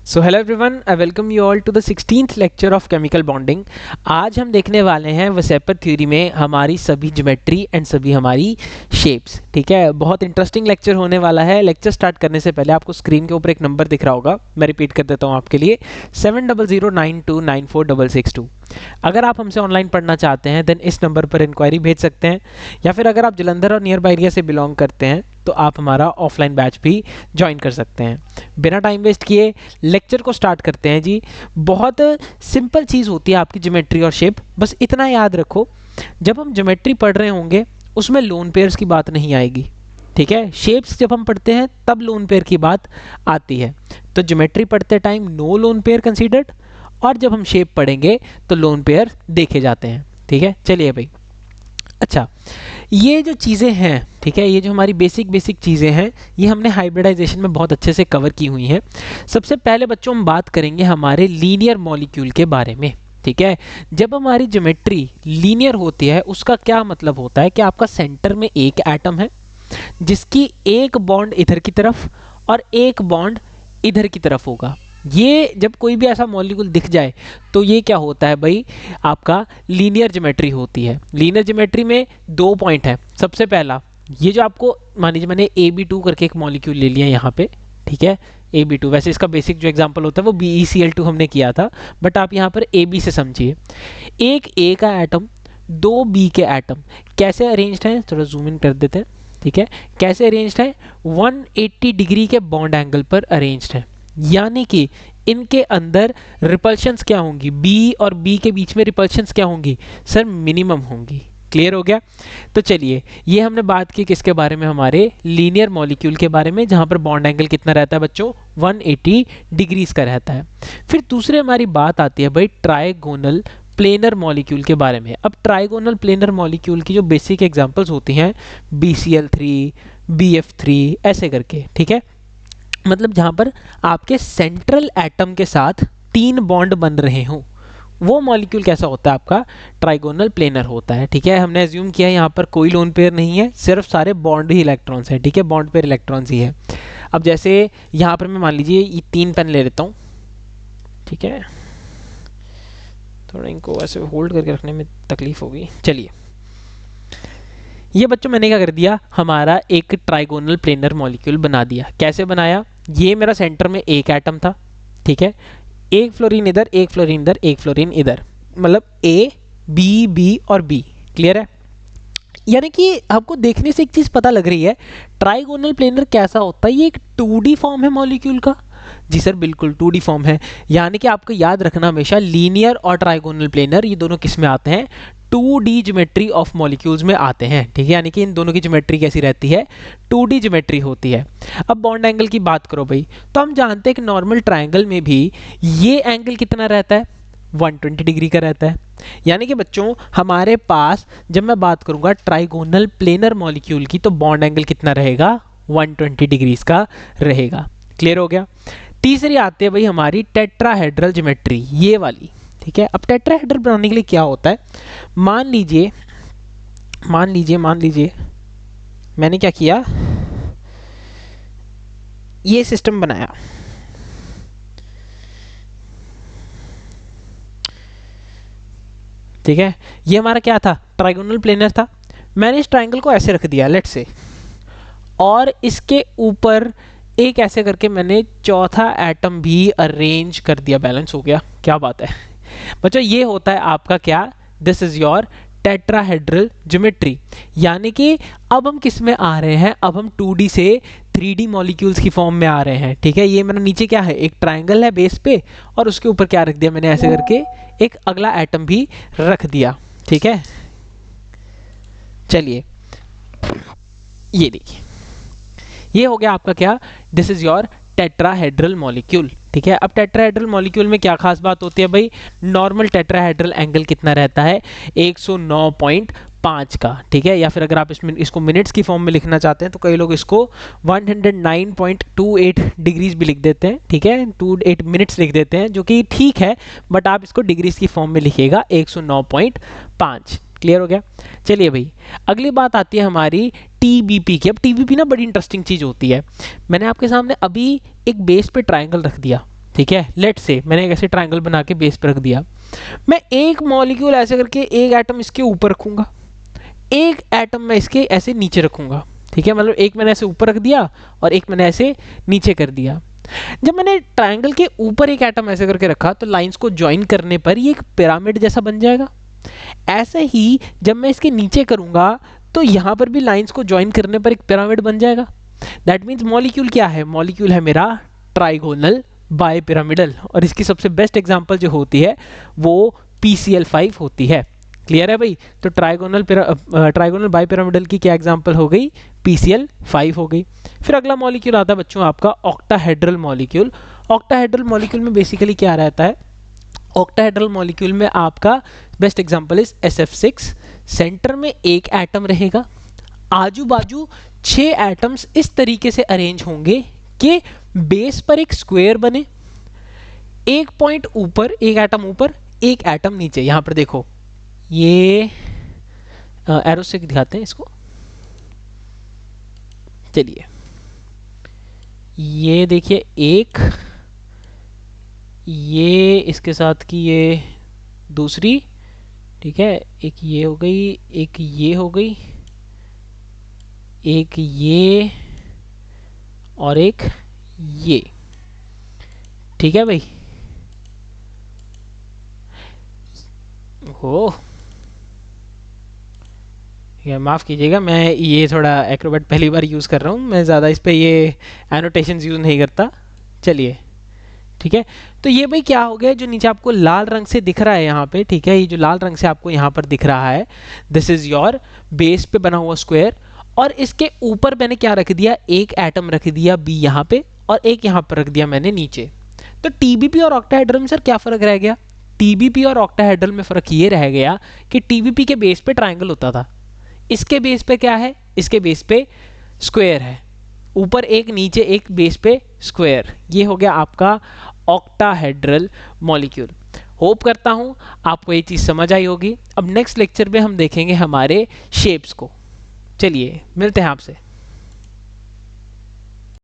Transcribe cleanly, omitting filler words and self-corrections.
So hello everyone, I welcome you all to the 16th lecture of chemical bonding. आज हम देखने वाले हैं वेसेपर थ्योरी में हमारी सभी ज्योमेट्री एंड सभी हमारी शेप्स। ठीक है, बहुत इंटरेस्टिंग लेक्चर होने वाला है। लेक्चर स्टार्ट करने से पहले आपको स्क्रीन के ऊपर एक नंबर दिख रहा होगा, मैं रिपीट कर देता हूँ आपके लिए, 7009294662। अगर आप हमसे ऑनलाइन पढ़ना चाहते हैं देन इस नंबर पर इंक्वायरी भेज सकते हैं, या फिर अगर आप जलंधर और नियर बाई एरिया से बिलोंग करते हैं तो आप हमारा ऑफलाइन बैच भी ज्वाइन कर सकते हैं। बिना टाइम वेस्ट किए लेक्चर को स्टार्ट करते हैं जी। बहुत सिंपल चीज़ होती है आपकी ज्योमेट्री और शेप, बस इतना याद रखो, जब हम ज्योमेट्री पढ़ रहे होंगे उसमें लोन पेयर्स की बात नहीं आएगी। ठीक है, शेप्स जब हम पढ़ते हैं तब लोन पेयर की बात आती है। तो ज्योमेट्री पढ़ते time no lone pair considered, और जब हम शेप पढ़ेंगे तो लोन पेयर देखे जाते हैं। ठीक है, चलिए भाई। अच्छा, ये जो चीज़ें हैं, ठीक है, ये जो हमारी बेसिक चीज़ें हैं, ये हमने हाइब्रिडाइजेशन में बहुत अच्छे से कवर की हुई हैं। सबसे पहले बच्चों हम बात करेंगे हमारे लीनियर मॉलिक्यूल के बारे में। ठीक है, जब हमारी ज्योमेट्री लीनियर होती है उसका क्या मतलब होता है कि आपका सेंटर में एक एटम है जिसकी एक बॉन्ड इधर की तरफ और एक बॉन्ड इधर की तरफ होगा। ये जब कोई भी ऐसा मॉलिक्यूल दिख जाए तो ये क्या होता है भाई, आपका लीनियर ज्योमेट्री होती है। लीनियर ज्योमेट्री में दो पॉइंट है। सबसे पहला, ये जो आपको मान लीजिए मैंने AB2 करके एक मॉलिक्यूल ले लिया यहाँ पे, ठीक है, AB2, वैसे इसका बेसिक जो एग्जांपल होता है वो BeCl2 हमने किया था, बट आप यहाँ पर AB से समझिए। एक A का एटम, दो B के एटम कैसे अरेंज्ड हैं, थोड़ा जूम इन कर देते हैं। ठीक है, कैसे अरेंज्ड है, 180 डिग्री के बॉन्ड एंगल पर अरेंज्ड है, यानी कि इनके अंदर रिपल्शंस क्या होंगी, बी और बी के बीच में रिपल्शंस क्या होंगी सर, मिनिमम होंगी। क्लियर हो गया। तो चलिए, ये हमने बात की किसके बारे में, हमारे लीनियर मॉलिक्यूल के बारे में, जहां पर बॉन्ड एंगल कितना रहता है बच्चों, 180 डिग्रीज का रहता है। फिर दूसरे हमारी बात आती है भाई ट्राइगोनल प्लेनर मॉलिक्यूल के बारे में। अब ट्राइगोनल प्लेनर मॉलिक्यूल की जो बेसिक एग्जांपल्स होती हैं, BCl3, BF3 ऐसे करके। ठीक है, मतलब जहां पर आपके सेंट्रल एटम के साथ तीन बॉन्ड बन रहे हों, वो मॉलिक्यूल कैसा होता है आपका, ट्राइगोनल प्लेनर होता है। ठीक है, हमने एज्यूम किया यहाँ पर कोई लोन पेयर नहीं है, सिर्फ सारे बॉन्ड ही इलेक्ट्रॉन्स हैं। ठीक है, बॉन्ड पेयर इलेक्ट्रॉन्स ही है। अब जैसे यहाँ पर मैं मान लीजिए ये तीन पेन ले लेता हूँ। ठीक है, थोड़ा इनको ऐसे होल्ड करके रखने में तकलीफ होगी। चलिए, ये बच्चों मैंने क्या कर दिया, हमारा एक ट्राइगोनल प्लेनर मॉलिक्यूल बना दिया। कैसे बनाया, ये मेरा सेंटर में एक एटम था। ठीक है, एक फ्लोरीन इधर, एक फ्लोरीन इधर, एक फ्लोरीन इधर, मतलब A, B, B और B। क्लियर है, यानी कि आपको देखने से एक चीज पता लग रही है, ट्राइगोनल प्लेनर कैसा होता है, ये एक 2D फॉर्म है मॉलिक्यूल का। जी सर बिल्कुल 2D फॉर्म है, यानी कि आपको याद रखना हमेशा लीनियर और ट्राइगोनल प्लेनर ये दोनों किस में आते हैं, 2D ज्योमेट्री ऑफ मॉलिक्यूल्स में आते हैं। ठीक है, यानी कि इन दोनों की ज्योमेट्री कैसी रहती है, 2D ज्योमेट्री होती है। अब बॉन्ड एंगल की बात करो भाई, तो हम जानते हैं कि नॉर्मल ट्रायंगल में भी ये एंगल कितना रहता है, 120 डिग्री का रहता है। यानी कि बच्चों हमारे पास जब मैं बात करूंगा ट्राइगोनल प्लेनर मॉलिक्यूल की, तो बॉन्ड एंगल कितना रहेगा, 120 डिग्रीज का रहेगा। क्लियर हो गया। तीसरी आती है भाई हमारी टेट्राहेड्रल ज्योमेट्री, ये वाली। ठीक है, अब टेट्राहेड्रल बनाने के लिए क्या होता है, मान लीजिए मैंने क्या किया, ये सिस्टम बनाया। ठीक है, ये हमारा क्या था, ट्राइगोनल प्लेनर था। मैंने इस ट्राइंगल को ऐसे रख दिया लेट्स से, और इसके ऊपर एक ऐसे करके मैंने चौथा एटम भी अरेंज कर दिया, बैलेंस हो गया। क्या बात है बच्चों, ये होता है आपका क्या, this is your tetrahedral geometry. यानी कि अब हम किस में आ रहे हैं, अब हम 2D से 3D मॉलिक्यूल्स की फॉर्म में आ रहे हैं। ठीक है, ये मेरा नीचे क्या है, एक ट्रायंगल है बेस पे, और उसके ऊपर क्या रख दिया मैंने, ऐसे करके एक अगला एटम भी रख दिया। ठीक है, चलिए ये देखिए, ये हो गया आपका क्या, this is your tetrahedral molecule. ठीक है, अब टेट्राहेड्रल मॉलिक्यूल में क्या खास बात होती है भाई, नॉर्मल टेट्राहेड्रल एंगल कितना रहता है, 109.5 का। ठीक है, या फिर अगर आप इसको मिनट्स की फॉर्म में लिखना चाहते हैं तो कई लोग इसको 109.28 डिग्रीज भी लिख देते हैं। ठीक है, 28 मिनट्स लिख देते हैं, जो कि ठीक है, बट आप इसको डिग्रीज की फॉर्म में लिखिएगा 109.5। क्लियर हो गया। चलिए भाई, अगली बात आती है हमारी टीबीपी की। अब टीबीपी ना बड़ी इंटरेस्टिंग चीज होती है। मैंने आपके सामने अभी एक बेस पे ट्रायंगल रख दिया, ठीक है, लेट से मैंने एक ऐसे ट्रायंगल बना के बेस पर रख दिया, मैं एक मॉलिक्यूल ऐसे करके एक एटम इसके ऊपर रखूंगा, एक एटम मैं इसके ऐसे नीचे रखूंगा, ठीक है, मतलब एक मैंने ऐसे ऊपर रख दिया और एक मैंने ऐसे नीचे कर दिया। जब मैंने ट्रायंगल के ऊपर एक एटम ऐसे करके रखा तो लाइंस को ज्वाइन करने पर ये एक पिरामिड जैसा बन जाएगा। ऐसे ही जब मैं इसके नीचे करूंगा तो यहां पर भी लाइंस को ज्वाइन करने पर एक पिरामिड बन जाएगा। दैट मीन्स मॉलिक्यूल क्या है, मॉलिक्यूल है मेरा ट्राइगोनल बाय पिरामिडल, और इसकी सबसे बेस्ट एग्जांपल जो होती है वो PCl5 होती है। क्लियर है भाई? तो ट्राइगोनल बाय पिरामिडल की क्या एग्जांपल हो गई, PCl5 हो गई। फिर अगला मॉलिक्यूल आता है बच्चों आपका ऑक्टाहेड्रल मॉलिक्यूल। ऑक्टाहेड्रल मॉलिक्यूल में बेसिकली क्या रहता है, ऑक्टाहेड्रल मॉलिक्यूल में आपका best example is SF6। Centre में एक एटम रहेगा, आजू बाजू 6 एटम्स इस तरीके से अरेंज होंगे कि बेस पर एक स्क्वायर बने, एक पॉइंट ऊपर, एक एटम ऊपर, एक एटम नीचे। यहां पर देखो ये एरो से दिखाते हैं इसको, चलिए ये देखिए एक, ये इसके साथ की ये दूसरी, ठीक है, एक ये हो गई, एक ये हो गई, एक ये और एक ये, ठीक है भाई। हो माफ़ कीजिएगा, मैं ये थोड़ा एक्रोबैट पहली बार यूज़ कर रहा हूँ, मैं ज़्यादा इस पे ये एनोटेशंस यूज़ नहीं करता। चलिए ठीक है, तो ये भाई क्या हो गया, जो नीचे आपको लाल रंग से दिख रहा है यहाँ पे, ठीक है, ये जो लाल रंग से आपको यहाँ पर दिख रहा है, दिस इज योर बेस पे बना हुआ स्क्वायर, और इसके ऊपर मैंने क्या रख दिया, एक एटम रख दिया B यहाँ पे, और एक यहाँ पर रख दिया मैंने नीचे। तो TBP और ऑक्टाहेड्रल में सर क्या फ़र्क रह गया, TBP और ऑक्टाहेड्रल में फ़र्क ये रह गया कि TBP के बेस पे ट्राइंगल होता था, इसके बेस पे क्या है, इसके बेस पे स्क्वायर है, ऊपर एक नीचे एक, बेस पे स्क्वायर। ये हो गया आपका ऑक्टाहेड्रल मॉलिक्यूल। होप करता हूं आपको ये चीज़ समझ आई होगी। अब नेक्स्ट लेक्चर में हम देखेंगे हमारे शेप्स को। चलिए मिलते हैं आपसे।